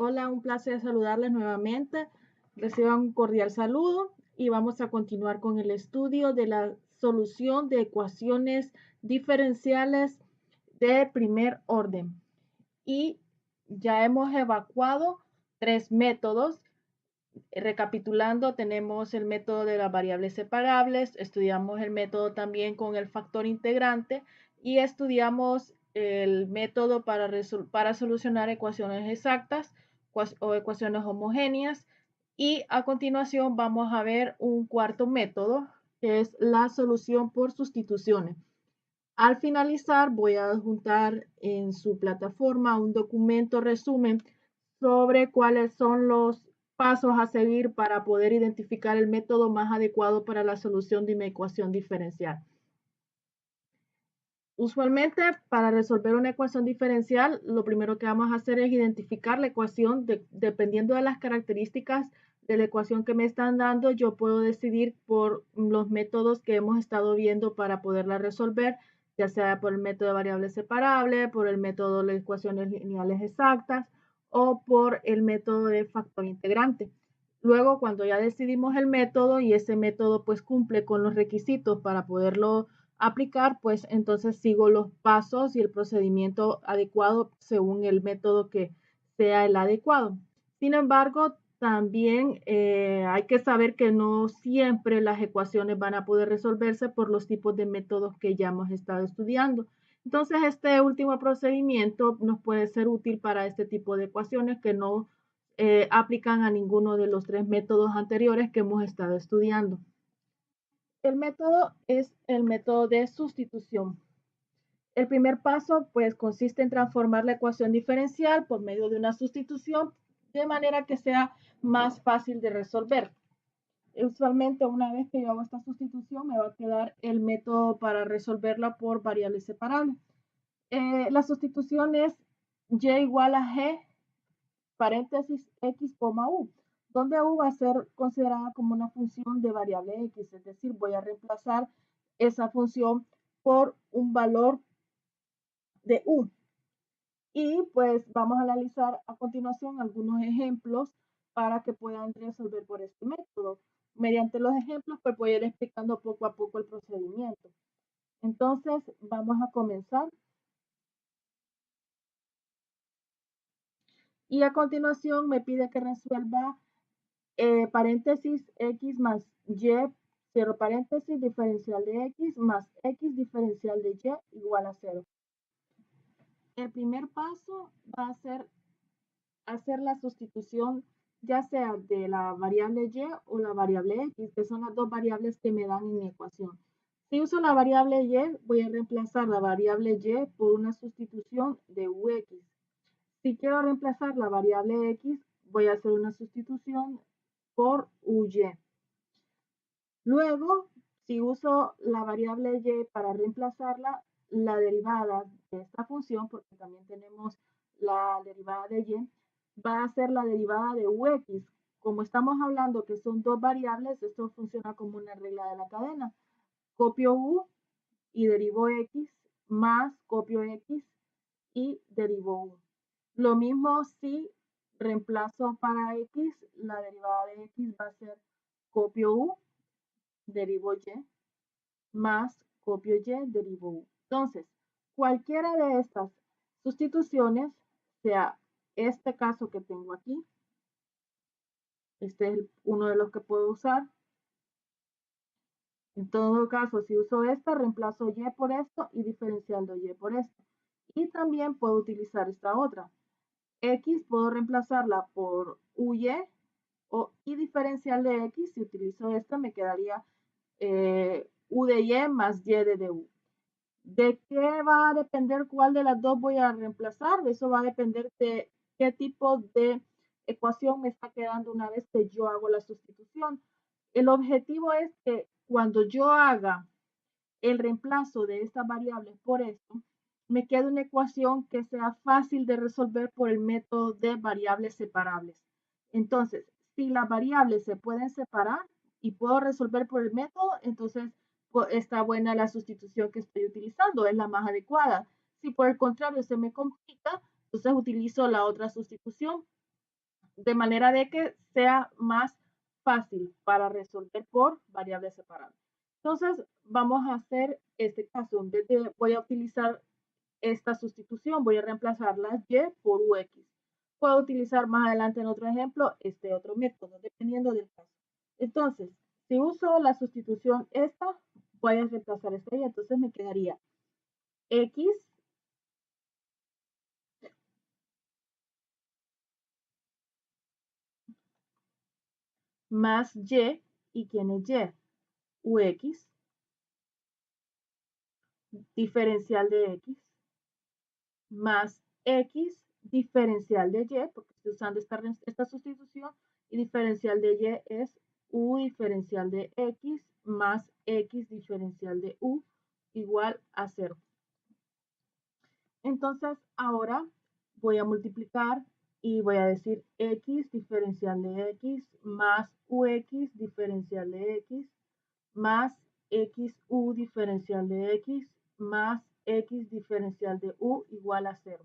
Hola, un placer saludarles nuevamente. Reciban un cordial saludo y vamos a continuar con el estudio de la solución de ecuaciones diferenciales de primer orden. Y ya hemos evacuado tres métodos. Recapitulando, tenemos el método de las variables separables, estudiamos el método también con el factor integrante y estudiamos el método para solucionar ecuaciones exactas o ecuaciones homogéneas. Y a continuación vamos a ver un cuarto método, que es la solución por sustituciones. Al finalizar, voy a adjuntar en su plataforma un documento resumen sobre cuáles son los pasos a seguir para poder identificar el método más adecuado para la solución de una ecuación diferencial. Usualmente, para resolver una ecuación diferencial, lo primero que vamos a hacer es identificar la ecuación. Dependiendo de las características de la ecuación que me están dando, yo puedo decidir por los métodos que hemos estado viendo para poderla resolver, ya sea por el método de variables separables, por el método de ecuaciones lineales exactas o por el método de factor integrante. Luego, cuando ya decidimos el método y ese método pues cumple con los requisitos para poderlo aplicar, pues entonces sigo los pasos y el procedimiento adecuado según el método que sea el adecuado. Sin embargo, también hay que saber que no siempre las ecuaciones van a poder resolverse por los tipos de métodos que ya hemos estado estudiando. Entonces, este último procedimiento nos puede ser útil para este tipo de ecuaciones que no aplican a ninguno de los tres métodos anteriores que hemos estado estudiando. El método es el método de sustitución. El primer paso, pues, consiste en transformar la ecuación diferencial por medio de una sustitución de manera que sea más fácil de resolver. Usualmente, una vez que yo hago esta sustitución, me va a quedar el método para resolverla por variables separables. La sustitución es y igual a g paréntesis x, u, donde u va a ser considerada como una función de variable x, es decir, voy a reemplazar esa función por un valor de u. Y pues vamos a analizar a continuación algunos ejemplos para que puedan resolver por este método. Mediante los ejemplos, pues voy a ir explicando poco a poco el procedimiento. Entonces, vamos a comenzar. Y a continuación me pide que resuelva paréntesis x más y, cierro paréntesis, diferencial de x más x diferencial de y igual a 0. El primer paso va a ser hacer la sustitución ya sea de la variable y o la variable x, que son las dos variables que me dan en mi ecuación. Si uso la variable y, voy a reemplazar la variable y por una sustitución de ux. Si quiero reemplazar la variable x, voy a hacer una sustitución por uy. Luego, si uso la variable y para reemplazarla, la derivada de esta función, porque también tenemos la derivada de y, va a ser la derivada de ux. Como estamos hablando que son dos variables, esto funciona como una regla de la cadena. Copio u y derivo x, más copio x y derivo u. Lo mismo si reemplazo para x, la derivada de x va a ser copio u, derivo y, más copio y, derivo u. Entonces, cualquiera de estas sustituciones, sea este caso que tengo aquí, este es uno de los que puedo usar. En todo caso, si uso esta, reemplazo y por esto y diferenciando y por esto. Y también puedo utilizar esta otra. X puedo reemplazarla por uy y diferencial de x. Si utilizo esta, me quedaría u de y más y de du. ¿De qué va a depender cuál de las dos voy a reemplazar? Eso va a depender de qué tipo de ecuación me está quedando una vez que yo hago la sustitución. El objetivo es que cuando yo haga el reemplazo de estas variables por esto, me quede una ecuación que sea fácil de resolver por el método de variables separables. Entonces, si las variables se pueden separar y puedo resolver por el método, entonces está buena la sustitución que estoy utilizando, es la más adecuada. Si por el contrario se me complica, entonces utilizo la otra sustitución. de manera de que sea más fácil para resolver por variables separadas. Entonces, vamos a hacer este caso. En vez de, voy a utilizar esta sustitución, voy a reemplazar las y por ux. Puedo utilizar más adelante en otro ejemplo este otro método, dependiendo del caso. Entonces, si uso la sustitución esta, voy a reemplazar esta y entonces me quedaría x más y quién es y, ux, diferencial de x, más x diferencial de y, porque estoy usando esta sustitución, y diferencial de y es u diferencial de x más x diferencial de u igual a 0. Entonces, ahora voy a multiplicar y voy a decir x diferencial de x más ux diferencial de x más xu diferencial de x más x diferencial de u igual a 0.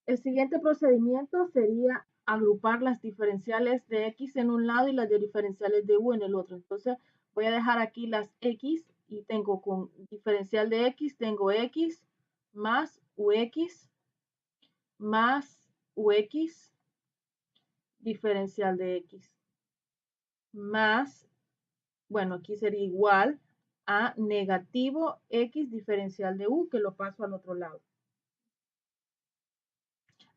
El siguiente procedimiento sería agrupar las diferenciales de x en un lado y las de diferenciales de u en el otro. Entonces voy a dejar aquí las x y tengo con diferencial de x, tengo x más ux diferencial de x más, bueno, aquí sería igual a negativo x diferencial de u, que lo paso al otro lado.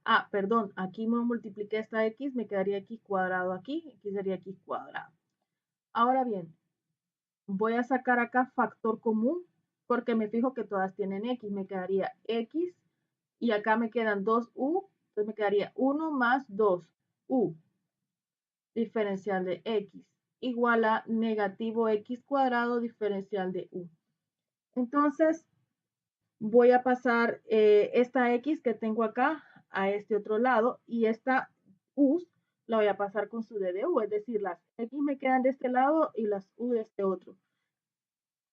Ah, perdón, aquí me multipliqué esta x, me quedaría x cuadrado aquí, aquí sería x cuadrado. Ahora bien, voy a sacar acá factor común, porque me fijo que todas tienen x, me quedaría x, y acá me quedan 2u, entonces me quedaría 1 más 2u, diferencial de x, igual a negativo x cuadrado diferencial de u. Entonces, voy a pasar esta x que tengo acá a este otro lado y esta u la voy a pasar con su d de u, es decir, las x me quedan de este lado y las u de este otro.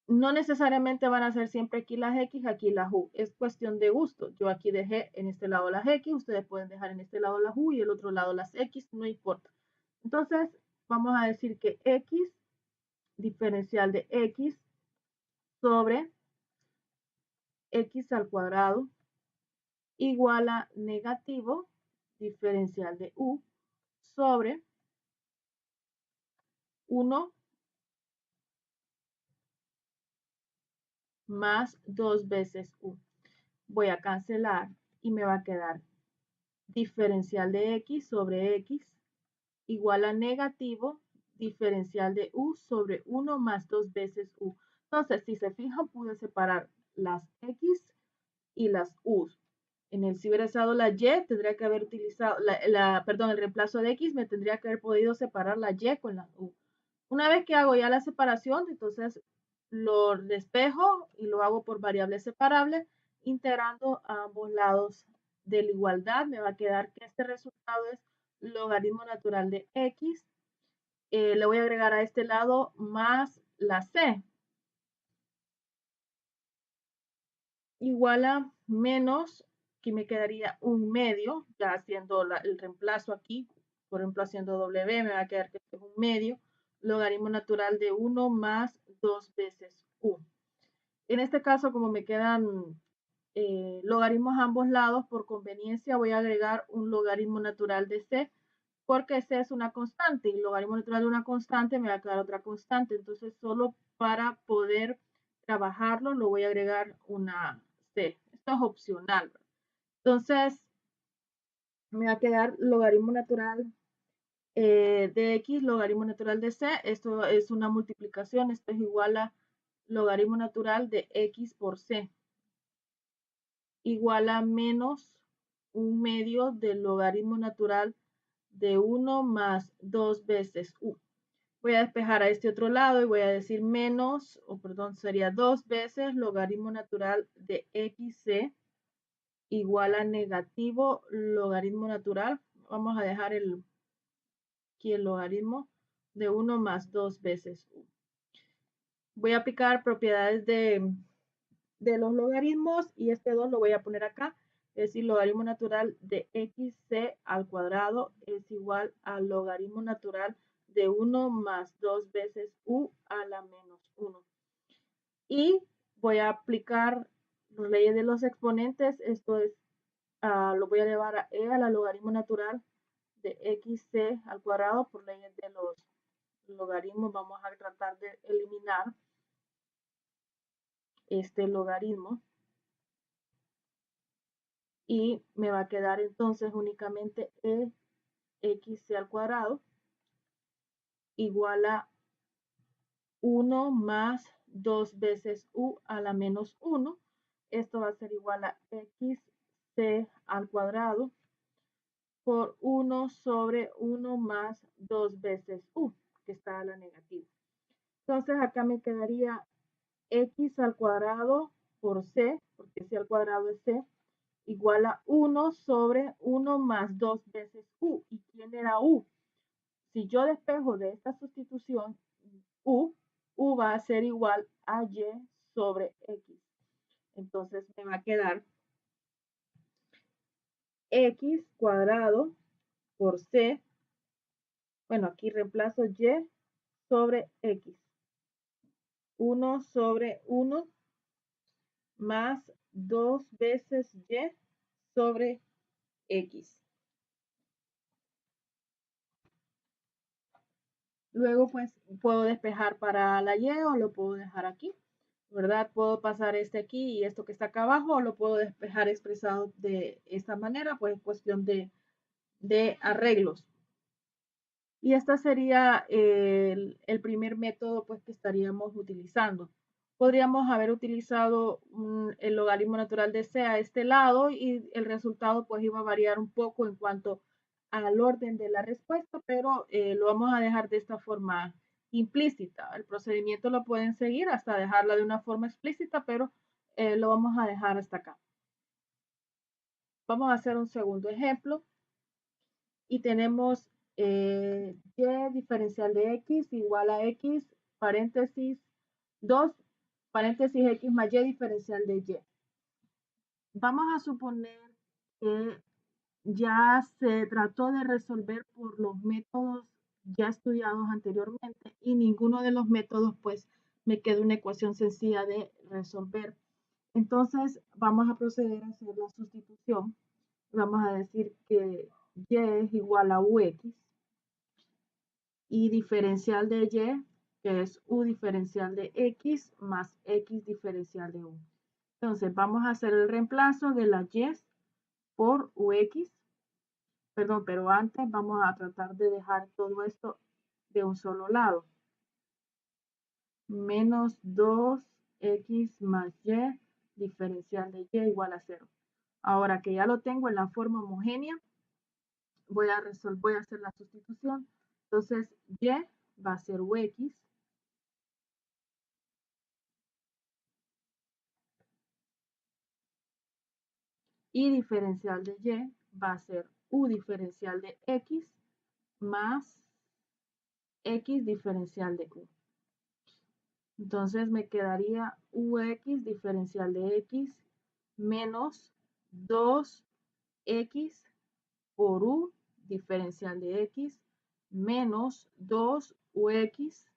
No necesariamente van a ser siempre aquí las x, aquí las u, es cuestión de gusto. Yo aquí dejé en este lado las x, ustedes pueden dejar en este lado las u y el otro lado las x, no importa. Entonces, vamos a decir que x diferencial de x sobre x al cuadrado igual a negativo diferencial de u sobre 1 más 2 veces u. Voy a cancelar y me va a quedar diferencial de x sobre x igual a negativo diferencial de u sobre 1 más 2 veces u. Entonces, si se fijan, pude separar las x y las u. Si hubiera usado la y, tendría que haber utilizado, perdón, el reemplazo de x, me tendría que haber podido separar la y con la u. Una vez que hago ya la separación, entonces lo despejo y lo hago por variables separables, integrando a ambos lados de la igualdad. Me va a quedar que este resultado es logaritmo natural de x. Le voy a agregar a este lado más la c, igual a menos, que me quedaría un medio, ya haciendo el reemplazo aquí, por ejemplo haciendo w, me va a quedar que esto es un medio, logaritmo natural de 1 más 2 veces u. En este caso, como me quedan logaritmos a ambos lados, por conveniencia voy a agregar un logaritmo natural de c, porque c es una constante y el logaritmo natural de una constante me va a quedar otra constante. Entonces, solo para poder trabajarlo, lo voy a agregar una c. Esto es opcional. Entonces, me va a quedar logaritmo natural de x, logaritmo natural de c. Esto es una multiplicación. Esto es igual a logaritmo natural de x por c. Igual a menos un medio del logaritmo natural de 1 más 2 veces u. Voy a despejar a este otro lado y voy a decir menos, o perdón, sería 2 veces logaritmo natural de xc igual a negativo logaritmo natural. Vamos a dejar aquí el logaritmo de 1 más 2 veces u. Voy a aplicar propiedades de los logaritmos y este 2 lo voy a poner acá. Es decir, logaritmo natural de xc al cuadrado es igual al logaritmo natural de 1 más 2 veces u a la menos 1. Y voy a aplicar las leyes de los exponentes. Esto es, lo voy a llevar a e a la logaritmo natural de xc al cuadrado por leyes de los logaritmos. Vamos a tratar de eliminar este logaritmo. Y me va a quedar entonces únicamente xc al cuadrado igual a 1 más 2 veces u a la menos 1. Esto va a ser igual a xc al cuadrado por 1 sobre 1 más 2 veces u, que está a la negativa. Entonces acá me quedaría x al cuadrado por c, porque c al cuadrado es c, igual a 1 sobre 1 más 2 veces u. ¿Y quién era u? Si yo despejo de esta sustitución, u va a ser igual a y sobre x. Entonces me va a quedar x cuadrado por c. Bueno, aquí reemplazo y sobre x. 1 sobre 1 más 2 veces y sobre x. Luego pues puedo despejar para la y o lo puedo dejar aquí, ¿verdad? Puedo pasar este aquí y esto que está acá abajo o lo puedo despejar expresado de esta manera, pues cuestión de arreglos. Y este sería el primer método pues que estaríamos utilizando. Podríamos haber utilizado el logaritmo natural de c a este lado y el resultado pues iba a variar un poco en cuanto al orden de la respuesta, pero lo vamos a dejar de esta forma implícita. El procedimiento lo pueden seguir hasta dejarla de una forma explícita, pero lo vamos a dejar hasta acá. Vamos a hacer un segundo ejemplo y tenemos y diferencial de x igual a x, paréntesis 2, paréntesis x más y diferencial de y. Vamos a suponer que ya se trató de resolver por los métodos ya estudiados anteriormente y ninguno de los métodos pues me queda una ecuación sencilla de resolver. Entonces vamos a proceder a hacer la sustitución. Vamos a decir que y es igual a ux y diferencial de y, que es u diferencial de x más x diferencial de u. Entonces vamos a hacer el reemplazo de la y por ux. Perdón, pero antes vamos a tratar de dejar todo esto de un solo lado. Menos 2x más y diferencial de y igual a 0. Ahora que ya lo tengo en la forma homogénea, voy a hacer la sustitución. Entonces y va a ser ux y diferencial de y va a ser u diferencial de x más x diferencial de u. Entonces me quedaría ux diferencial de x menos 2x por u diferencial de x menos 2ux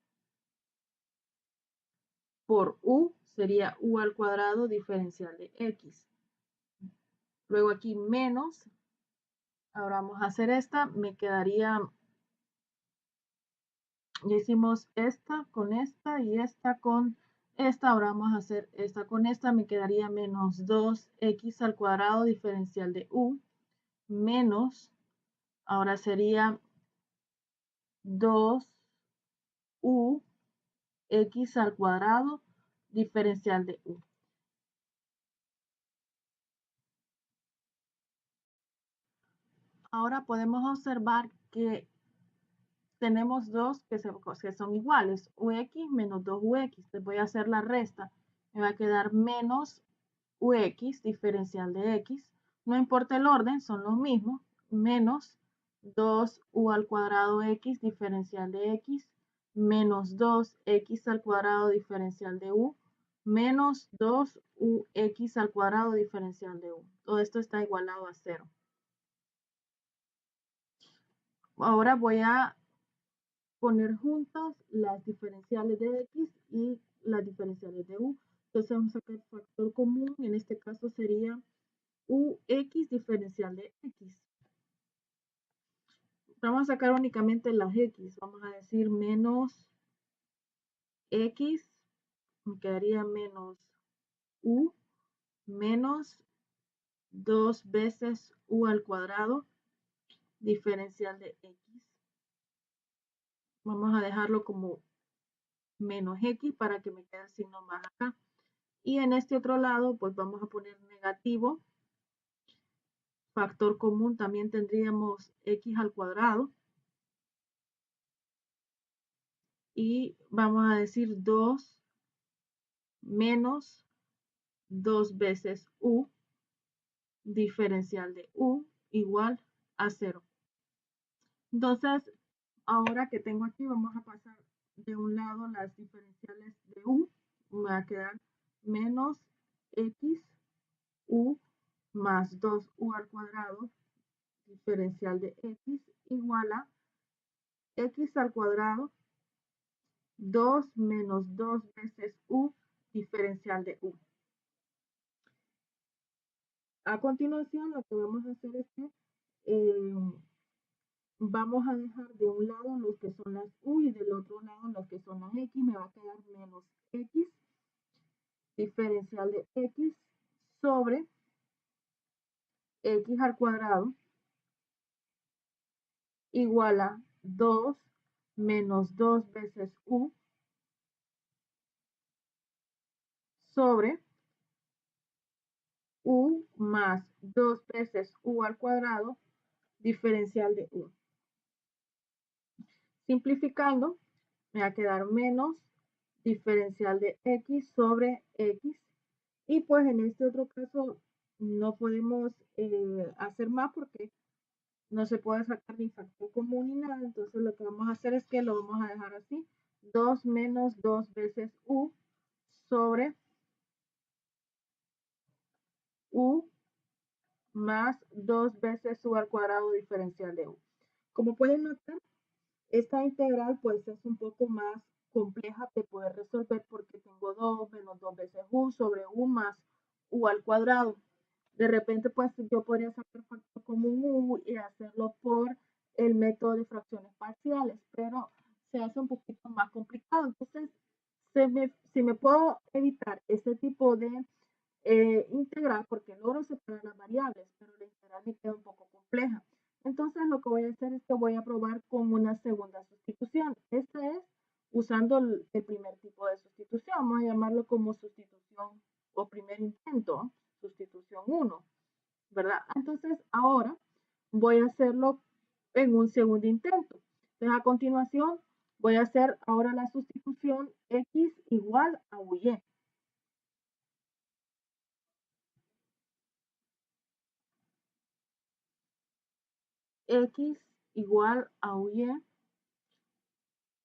por u sería u al cuadrado diferencial de x. Luego aquí menos, ahora vamos a hacer esta, me quedaría, ya hicimos esta con esta y esta con esta, ahora vamos a hacer esta con esta, me quedaría menos 2x al cuadrado diferencial de u menos, ahora sería 2u x al cuadrado diferencial de u. Ahora podemos observar que tenemos dos que son iguales, ux menos 2ux. Les voy a hacer la resta. Me va a quedar menos ux diferencial de x. No importa el orden, son los mismos. Menos 2u al cuadrado x diferencial de x menos 2x al cuadrado diferencial de u menos 2ux al cuadrado diferencial de u. Todo esto está igualado a 0. Ahora voy a poner juntas las diferenciales de x y las diferenciales de u. Entonces vamos a sacar factor común. En este caso sería ux diferencial de x. Vamos a sacar únicamente las x. Vamos a decir menos x, me quedaría menos u, menos 2 veces u al cuadrado diferencial de x. Vamos a dejarlo como menos x para que me quede el signo más acá. Y en este otro lado, pues vamos a poner negativo. Factor común también tendríamos x al cuadrado. Y vamos a decir 2 menos 2 veces u diferencial de u igual a 0. Entonces, ahora que tengo aquí, vamos a pasar de un lado las diferenciales de u. Me va a quedar menos x u más 2u al cuadrado diferencial de x igual a x al cuadrado 2 menos 2 veces u diferencial de u. A continuación, lo que vamos a hacer es que vamos a dejar de un lado los que son las u y del otro lado los que son las x. Me va a quedar menos x diferencial de x sobre x al cuadrado igual a 2 menos 2 veces u sobre u más 2 veces u al cuadrado diferencial de u. Simplificando, me va a quedar menos diferencial de x sobre x. Y pues en este otro caso no podemos hacer más porque no se puede sacar ni factor común ni nada. Entonces lo que vamos a hacer es que lo vamos a dejar así. 2 menos 2 veces u sobre u más 2 veces u al cuadrado diferencial de u. Como pueden notar, esta integral pues es un poco más compleja de poder resolver porque tengo 2 menos 2 veces u sobre u más u al cuadrado. De repente pues yo podría sacar factor común u y hacerlo por el método de fracciones parciales, pero se hace un poquito más complicado. Entonces, si me puedo evitar este tipo de integral, porque logro separar las variables, pero la integral me queda un poco compleja. Entonces lo que voy a hacer es que voy a probar con una segunda sustitución. Esta es usando el primer tipo de sustitución. Vamos a llamarlo como sustitución o primer intento, sustitución 1, ¿verdad? Entonces ahora voy a hacerlo en un segundo intento. Entonces a continuación voy a hacer ahora la sustitución x igual a y. X igual a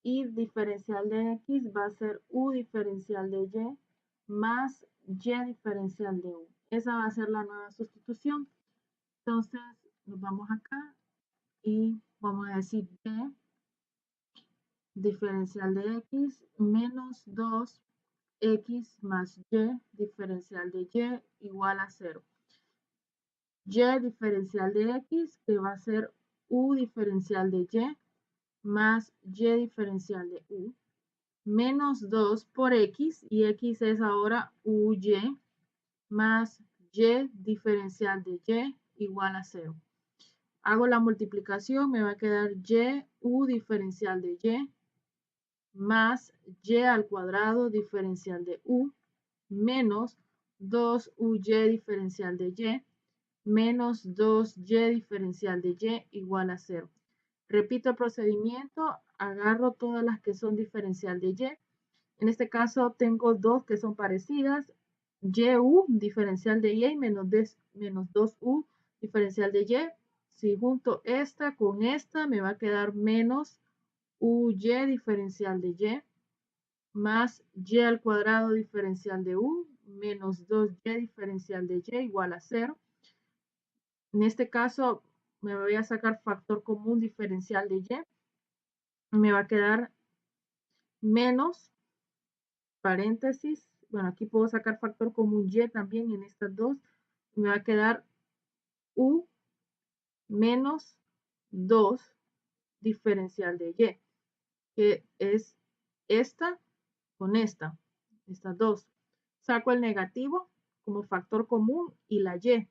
y diferencial de x va a ser u diferencial de y más y diferencial de u. Esa va a ser la nueva sustitución. Entonces nos vamos acá y vamos a decir y diferencial de x menos 2x más y diferencial de y igual a 0. Y diferencial de x que va a ser u diferencial de y más y diferencial de u, menos 2 por x, y x es ahora uy, más y diferencial de y igual a 0. Hago la multiplicación, me va a quedar y u diferencial de y, más y al cuadrado diferencial de u, menos 2uy diferencial de y, menos 2y diferencial de y igual a 0. Repito el procedimiento, agarro todas las que son diferencial de y. En este caso tengo dos que son parecidas. YU diferencial de y menos 2u diferencial de y. Si junto esta con esta me va a quedar menos uy diferencial de y más y al cuadrado diferencial de u menos 2y diferencial de y igual a 0. En este caso me voy a sacar factor común diferencial de y. Me va a quedar menos paréntesis. Bueno, aquí puedo sacar factor común y también en estas dos. Me va a quedar u menos 2 diferencial de y, que es esta con estas dos. Saco el negativo como factor común y la y.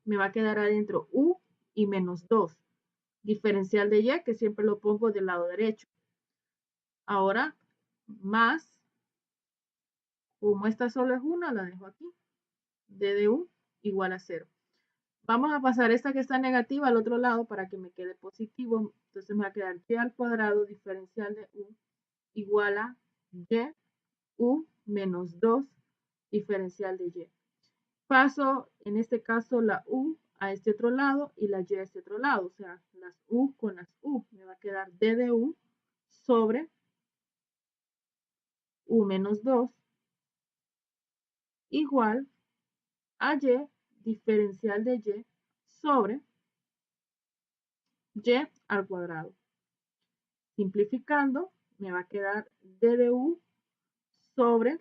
Me va a quedar adentro u y menos 2. Diferencial de y, que siempre lo pongo del lado derecho. Ahora, más, como esta solo es una, la dejo aquí. D de u igual a 0. Vamos a pasar esta que está negativa al otro lado para que me quede positivo. Entonces me va a quedar y al cuadrado diferencial de u igual a y u menos 2 diferencial de y. Paso, en este caso, la u a este otro lado y la y a este otro lado. O sea, las u con las u. Me va a quedar d de u sobre u menos 2 igual a y diferencial de y sobre y al cuadrado. Simplificando, me va a quedar d de u sobre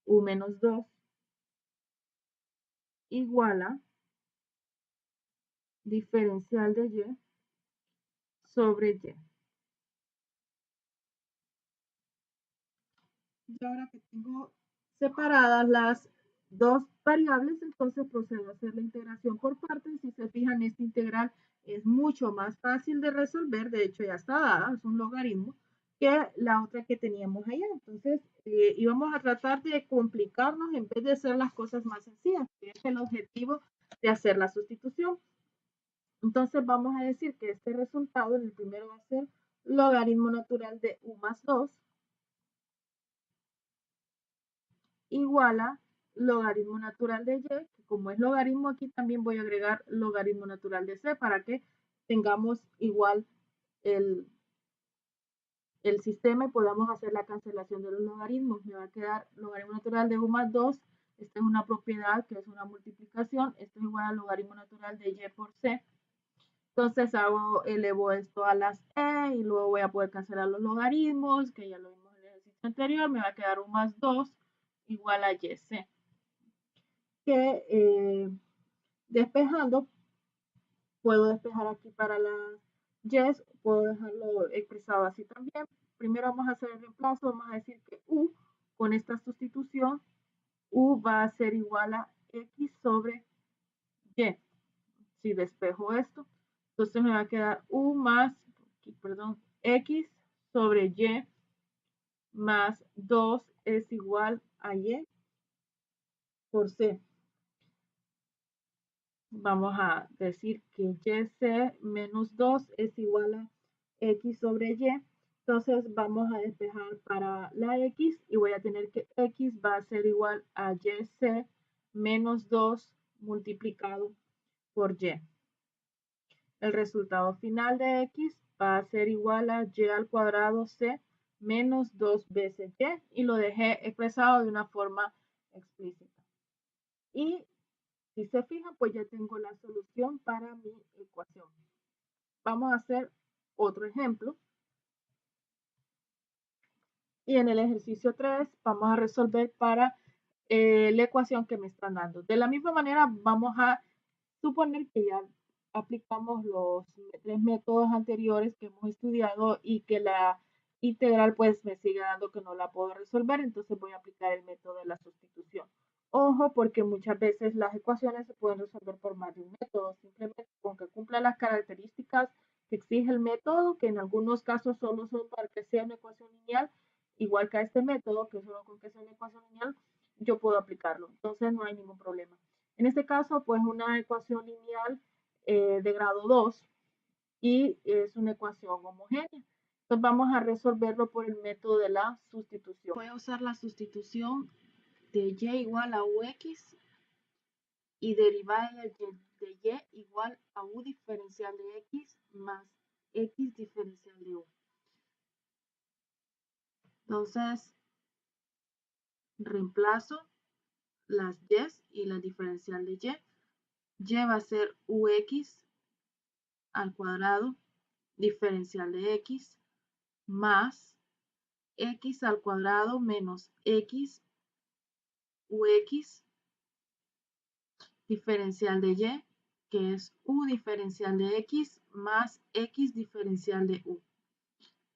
u menos 2 igual a diferencial de y sobre y. Y ahora que tengo separadas las dos variables, entonces procedo a hacer la integración por partes. Si se fijan, esta integral es mucho más fácil de resolver, de hecho ya está dada, es un logaritmo, que la otra que teníamos allá. Entonces, íbamos a tratar de complicarnos en vez de hacer las cosas más sencillas, que es el objetivo de hacer la sustitución. Entonces, vamos a decir que este resultado, en el primero va a ser logaritmo natural de u más 2 igual a logaritmo natural de y, que como es logaritmo aquí también voy a agregar logaritmo natural de c para que tengamos igual el sistema y podamos hacer la cancelación de los logaritmos. Me va a quedar logaritmo natural de u más 2, esta es una propiedad que es una multiplicación, esto es igual al logaritmo natural de y por c. Entonces elevo esto a las e y luego voy a poder cancelar los logaritmos, que ya lo vimos en el ejercicio anterior, me va a quedar u más 2 igual a yc. Que despejando, puedo despejar aquí para las yes, puedo dejarlo expresado así también. Primero vamos a hacer el reemplazo, vamos a decir que u, con esta sustitución, u va a ser igual a x sobre y. Si despejo esto, entonces me va a quedar u más, perdón, x sobre y más 2 es igual a y por c. Vamos a decir que yc menos 2 es igual a x sobre y. Entonces vamos a despejar para la x y voy a tener que x va a ser igual a yc menos 2 multiplicado por y. El resultado final de x va a ser igual a y al cuadrado c menos 2 veces y lo dejé expresado de una forma explícita. Y si se fijan, pues ya tengo la solución para mi ecuación. Vamos a hacer otro ejemplo. Y en el ejercicio 3 vamos a resolver para la ecuación que me están dando. De la misma manera, vamos a suponer que ya aplicamos los 3 métodos anteriores que hemos estudiado y que la integral pues me sigue dando que no la puedo resolver, entonces voy a aplicar el método de la sustitución. Ojo, porque muchas veces las ecuaciones se pueden resolver por más de un método, simplemente con que cumpla las características que exige el método, que en algunos casos solo son para que sea una ecuación lineal, igual que a este método, que solo con que sea una ecuación lineal, yo puedo aplicarlo. Entonces no hay ningún problema. En este caso, pues una ecuación lineal de grado 2 y es una ecuación homogénea. Entonces vamos a resolverlo por el método de la sustitución. Voy a usar la sustitución de y igual a ux y derivada de y igual a u diferencial de x más x diferencial de u. Entonces, reemplazo las y y la diferencial de y. Y va a ser ux al cuadrado diferencial de x más x al cuadrado menos x ux diferencial de y, que es u diferencial de x más x diferencial de u.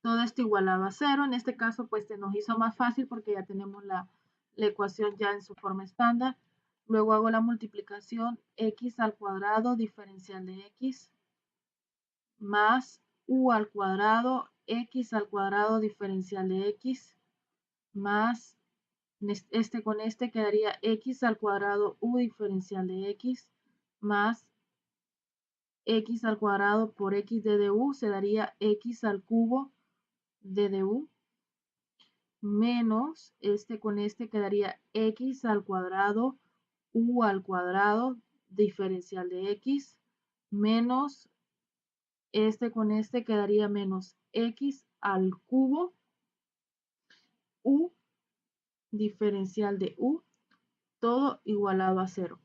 Todo esto igualado a 0. En este caso, pues se nos hizo más fácil porque ya tenemos la ecuación ya en su forma estándar. Luego hago la multiplicación x al cuadrado diferencial de x más u al cuadrado x al cuadrado diferencial de x más este con este quedaría x al cuadrado u diferencial de x más x al cuadrado por x de du se daría x al cubo de du menos este con este quedaría x al cuadrado u al cuadrado diferencial de x menos este con este quedaría menos x al cubo u diferencial de u, todo igualado a 0.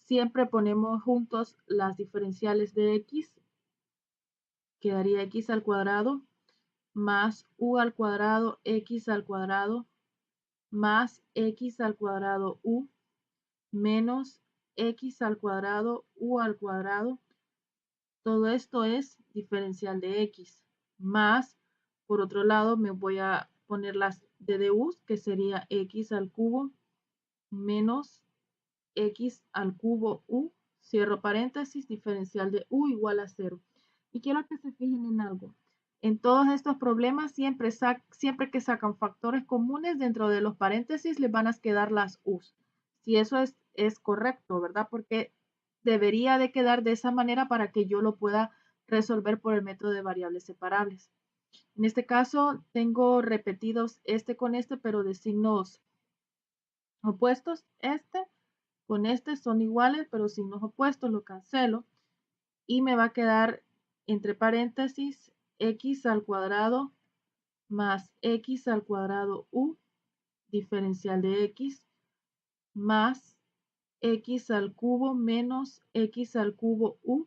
Siempre ponemos juntos las diferenciales de x, quedaría x al cuadrado más u al cuadrado x al cuadrado más x al cuadrado u menos x al cuadrado u al cuadrado. Todo esto es diferencial de x. Más, por otro lado, me voy a poner las de du, que sería x al cubo menos x al cubo u, cierro paréntesis, diferencial de u igual a 0. Y quiero que se fijen en algo. En todos estos problemas, siempre que sacan factores comunes dentro de los paréntesis, les van a quedar las u's. Si eso es correcto, ¿verdad? Porque debería de quedar de esa manera para que yo lo pueda resolver por el método de variables separables. En este caso, tengo repetidos este con este, pero de signos opuestos. Este con este son iguales, pero signos opuestos, lo cancelo. Y me va a quedar entre paréntesis x al cuadrado más x al cuadrado u diferencial de x más x al cubo menos x al cubo u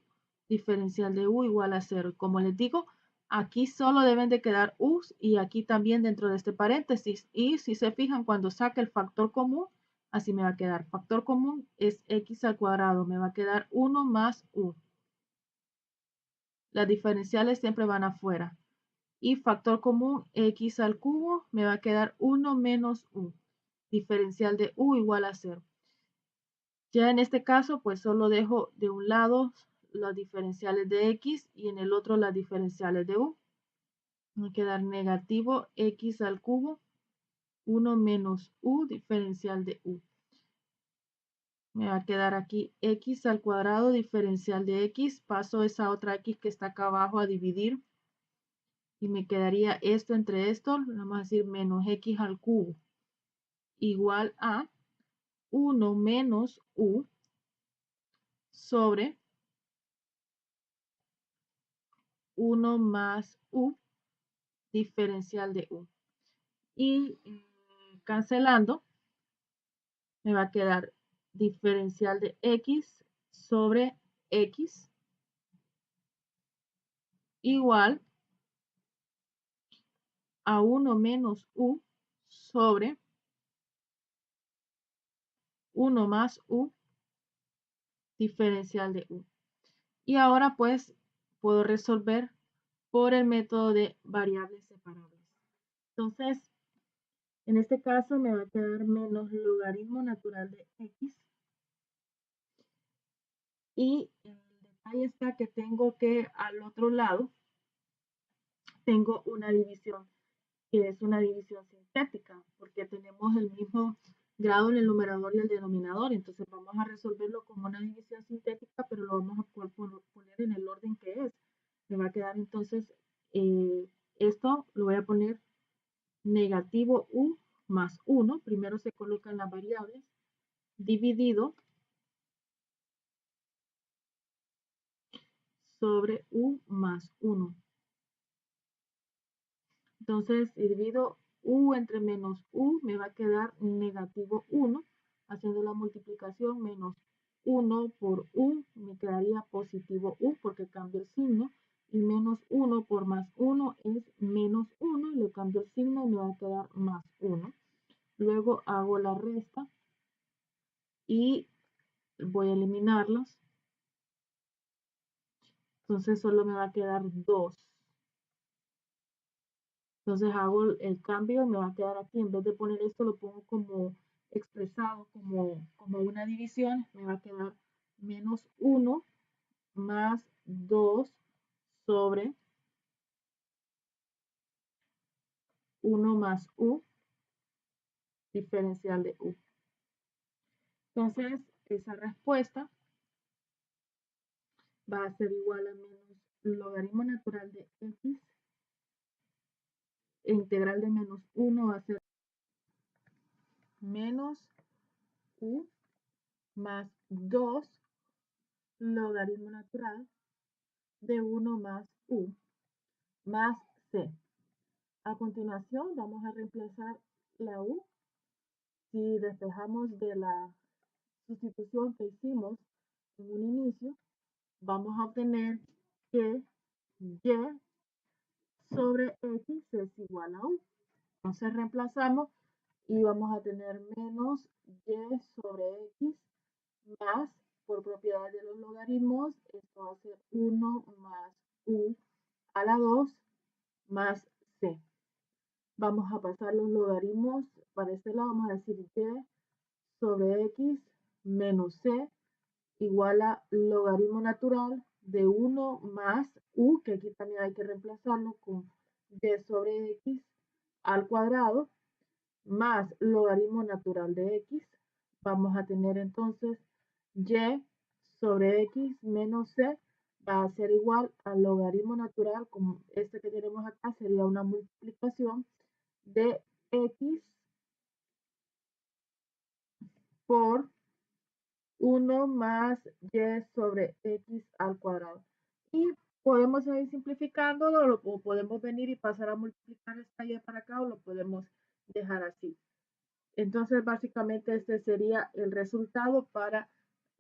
diferencial de u igual a 0. Como les digo, aquí solo deben de quedar u's y aquí también dentro de este paréntesis. Y si se fijan, cuando saque el factor común, así me va a quedar. Factor común es x al cuadrado. Me va a quedar 1 más u. Las diferenciales siempre van afuera. Y factor común x al cubo me va a quedar 1 menos u. Diferencial de u igual a 0. Ya en este caso, pues solo dejo de un lado las diferenciales de x y en el otro las diferenciales de u. Me va a quedar negativo x al cubo, 1 menos u diferencial de u. Me va a quedar aquí x al cuadrado diferencial de x. Paso esa otra x que está acá abajo a dividir. Y me quedaría esto entre esto. Vamos a decir menos x al cubo igual a 1 menos u sobre 1 más u diferencial de u. Y cancelando, me va a quedar diferencial de x sobre x igual a 1 menos u sobre 1 más u diferencial de u. Y ahora pues puedo resolver por el método de variables separables. Entonces, en este caso me va a quedar menos logaritmo natural de x. Y el detalle está que tengo que al otro lado tengo una división, que es una división sintética, porque tenemos el mismo grado en el numerador y el denominador. Entonces vamos a resolverlo como una división sintética, pero lo vamos a poder poner en el orden que es. Me va a quedar entonces, esto lo voy a poner negativo u más 1. Primero se colocan las variables, dividido sobre u más 1. Entonces, si divido u entre menos u, me va a quedar negativo 1. Haciendo la multiplicación, menos 1 por u, me quedaría positivo u porque cambio el signo. Y menos 1 por más 1 es menos 1. Y le cambio el signo y me va a quedar más 1. Luego hago la resta y voy a eliminarlos. Entonces solo me va a quedar 2. Entonces hago el cambio y me va a quedar aquí. En vez de poner esto, lo pongo como expresado, como una división. Me va a quedar menos 1 más 2 sobre 1 más u, diferencial de u. Entonces, esa respuesta va a ser igual a menos logaritmo natural de x. E integral de menos 1 va a ser menos u más 2 logaritmo natural de 1 más u más c. A continuación vamos a reemplazar la u. Si despejamos de la sustitución que hicimos en un inicio, vamos a obtener que y sobre x es igual a u. Entonces reemplazamos y vamos a tener menos y sobre x más, por propiedad de los logaritmos, esto va a ser 1 más u a la 2 más c. Vamos a pasar los logaritmos para este lado, vamos a decir y sobre x menos c igual a logaritmo natural de 1 más u, que aquí también hay que reemplazarlo con y sobre x al cuadrado, más logaritmo natural de x. Vamos a tener entonces y sobre x menos c va a ser igual al logaritmo natural, como este que tenemos acá sería una multiplicación de x por 1 más y sobre x al cuadrado. Y podemos ir simplificándolo, o podemos venir y pasar a multiplicar esta y para acá, o lo podemos dejar así. Entonces, básicamente este sería el resultado para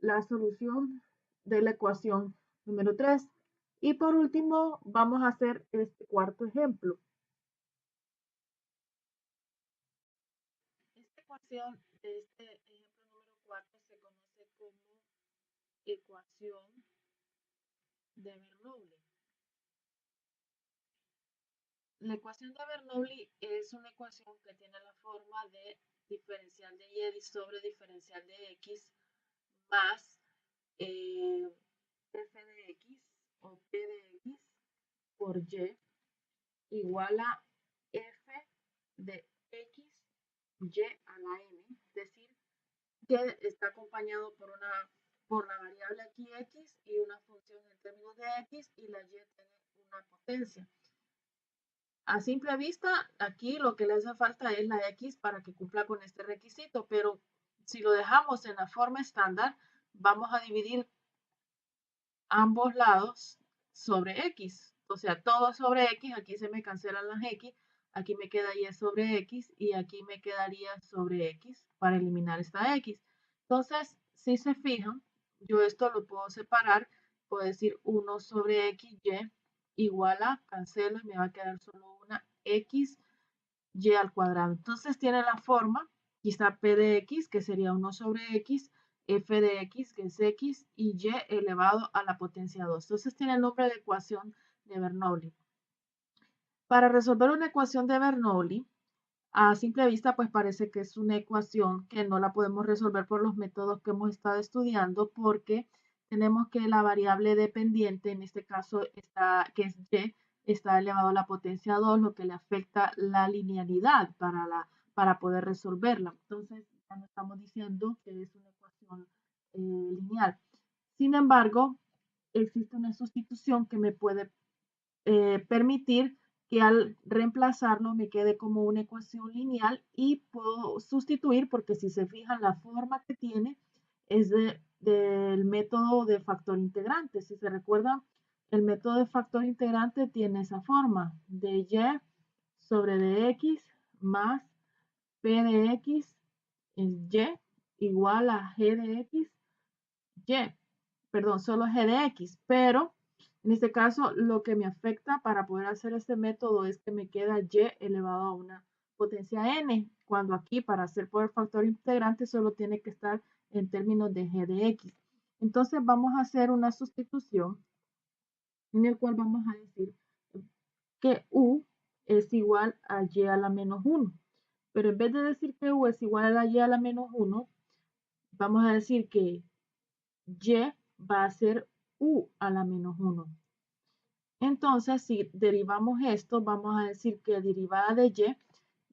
la solución de la ecuación número 3. Y por último, vamos a hacer este cuarto ejemplo. Esta ecuación de este ejemplo número 4 se conoce como ecuación de Bernoulli. La ecuación de Bernoulli es una ecuación que tiene la forma de diferencial de y sobre diferencial de x más f de x o p de x por y igual a f de x y a la n, es decir, que está acompañado por la variable aquí x y una función en términos de x y la y tiene una potencia. A simple vista, aquí lo que le hace falta es la x para que cumpla con este requisito, pero si lo dejamos en la forma estándar, vamos a dividir ambos lados sobre x. O sea, todo sobre x, aquí se me cancelan las x, aquí me queda y sobre x y aquí me quedaría sobre x para eliminar esta x. Entonces, si se fijan, yo esto lo puedo separar, puedo decir 1 sobre x, y igual a, cancelo y me va a quedar solo una x, y al cuadrado. Entonces tiene la forma, aquí está p de x, que sería 1 sobre x, f de x, que es x, y y elevado a la potencia 2. Entonces tiene el nombre de ecuación de Bernoulli. Para resolver una ecuación de Bernoulli, a simple vista, pues parece que es una ecuación que no la podemos resolver por los métodos que hemos estado estudiando, porque tenemos que la variable dependiente, en este caso, que es y, está elevado a la potencia 2, lo que le afecta la linealidad para poder resolverla. Entonces, ya no estamos diciendo que es una ecuación lineal. Sin embargo, existe una sustitución que me puede permitir que al reemplazarlo me quede como una ecuación lineal y puedo sustituir, porque si se fijan la forma que tiene es del método de factor integrante. Si se recuerdan, el método de factor integrante tiene esa forma de y sobre dx más p de x es y igual a g de x, solo g de x, pero en este caso lo que me afecta para poder hacer este método es que me queda y elevado a una potencia n, cuando aquí para hacer por el factor integrante solo tiene que estar en términos de g de x. Entonces vamos a hacer una sustitución en el cual vamos a decir que u es igual a y a la menos 1. Pero en vez de decir que u es igual a la y a la menos 1, vamos a decir que y va a ser u a la menos 1. Entonces, si derivamos esto, vamos a decir que la derivada de y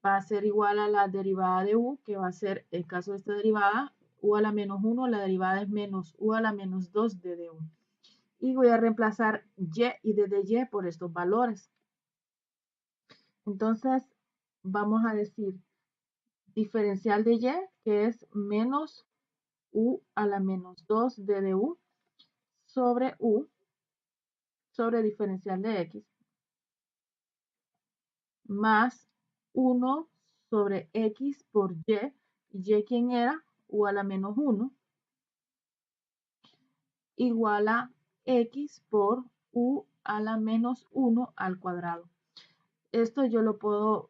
va a ser igual a la derivada de u, que va a ser, en caso de esta derivada, u a la menos 1, la derivada es menos u a la menos 2 de du. Y voy a reemplazar y de dy por estos valores. Entonces, vamos a decir diferencial de y, que es menos u a la menos 2 de du, sobre u, sobre diferencial de x, más 1 sobre x por y ¿quién era? U a la menos 1, igual a x por u a la menos 1 al cuadrado. Esto yo lo puedo,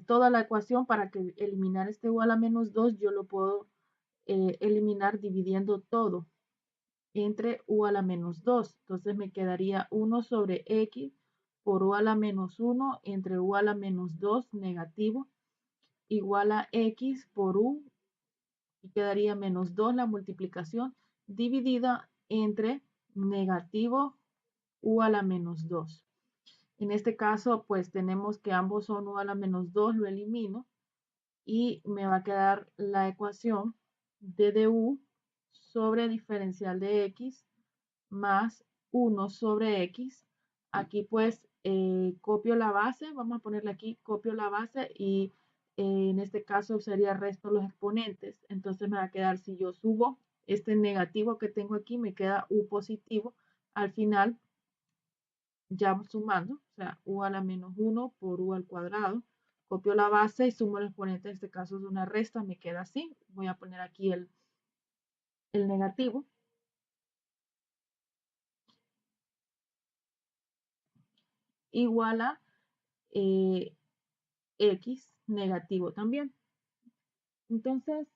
toda la ecuación para que eliminar este u a la menos 2, yo lo puedo eliminar dividiendo todo entre u a la menos 2. Entonces me quedaría 1 sobre x por u a la menos 1 entre u a la menos 2 negativo igual a x por u y quedaría menos 2 la multiplicación dividida entre negativo u a la menos 2. En este caso, pues tenemos que ambos son u a la menos 2, lo elimino y me va a quedar la ecuación de du sobre diferencial de x más 1 sobre x. Aquí pues copio la base, vamos a ponerle aquí, copio la base y en este caso sería resto los exponentes. Entonces me va a quedar, si yo subo este negativo que tengo aquí, me queda u positivo. Al final, ya sumando, o sea, u a la menos 1 por u al cuadrado. Copio la base y sumo el exponente, en este caso es una resta, me queda así. Voy a poner aquí el negativo. Igual a x negativo también. Entonces,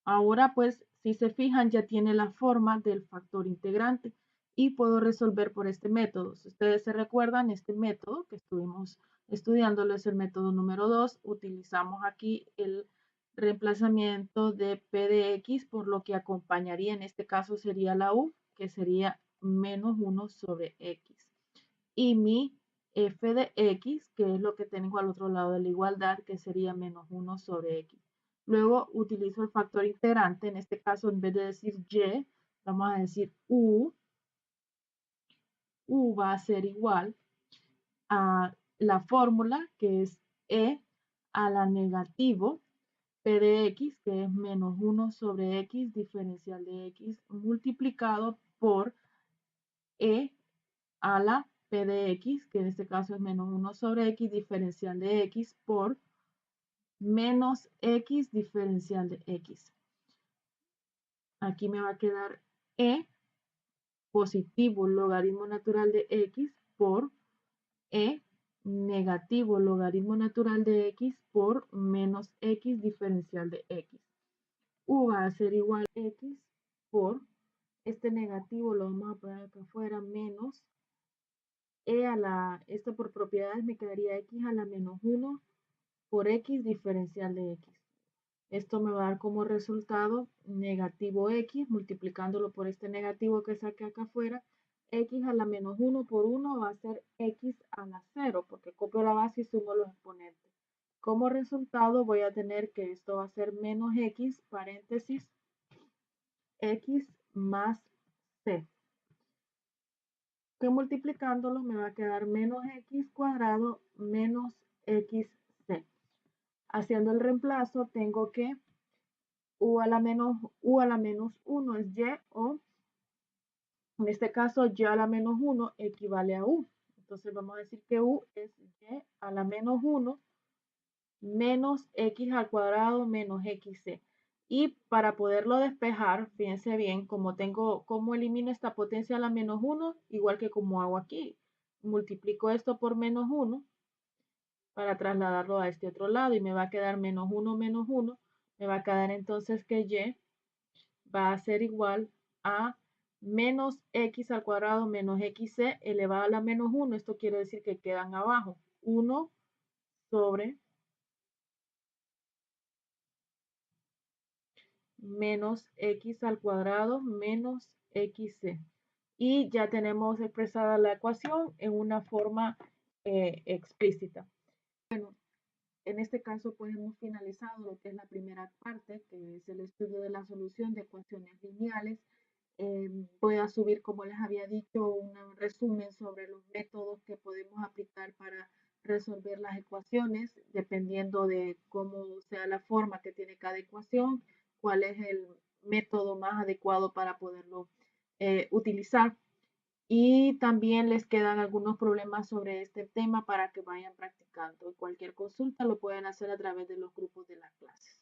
ahora pues, si se fijan, ya tiene la forma del factor integrante y puedo resolver por este método. Si ustedes se recuerdan, este método que estuvimos estudiándolo es el método número 2. Utilizamos aquí el reemplazamiento de p de x, por lo que acompañaría en este caso sería la u, que sería menos 1 sobre x. Y mi f de x, que es lo que tengo al otro lado de la igualdad, que sería menos 1 sobre x. Luego utilizo el factor integrante, en este caso en vez de decir y, vamos a decir u. U va a ser igual a la fórmula, que es e a la negativo p de x, que es menos 1 sobre x diferencial de x, multiplicado por e a la p de x, que en este caso es menos 1 sobre x diferencial de x, por menos x diferencial de x. Aquí me va a quedar e positivo logaritmo natural de x por e negativo logaritmo natural de x por menos x diferencial de x. U va a ser igual a x por este negativo, lo vamos a poner acá afuera, menos esto por propiedades me quedaría x a la menos 1 por x diferencial de x. Esto me va a dar como resultado negativo x, multiplicándolo por este negativo que saqué acá afuera, x a la menos 1 por 1 va a ser x a la 0, porque copio la base y sumo los exponentes. Como resultado voy a tener que esto va a ser menos x, paréntesis, x más c, que multiplicándolo me va a quedar menos x cuadrado menos xc. Haciendo el reemplazo tengo que u a la menos 1 es y, o en este caso y a la menos 1 equivale a u. Entonces vamos a decir que u es y a la menos 1 menos x al cuadrado menos xc. Y para poderlo despejar, fíjense bien, como elimino esta potencia a la menos 1, igual que como hago aquí. Multiplico esto por menos 1 para trasladarlo a este otro lado y me va a quedar menos 1 menos 1. Me va a quedar entonces que y va a ser igual a menos x al cuadrado menos xc elevado a la menos 1. Esto quiere decir que quedan abajo 1 sobre menos x al cuadrado menos xc. Y ya tenemos expresada la ecuación en una forma explícita. Bueno, en este caso pues hemos finalizado lo que es la primera parte, que es el estudio de la solución de ecuaciones lineales. Voy a subir, como les había dicho, un resumen sobre los métodos que podemos aplicar para resolver las ecuaciones, dependiendo de cómo sea la forma que tiene cada ecuación, cuál es el método más adecuado para poderlo utilizar. Y también les quedan algunos problemas sobre este tema para que vayan practicando. Cualquier consulta lo pueden hacer a través de los grupos de las clases.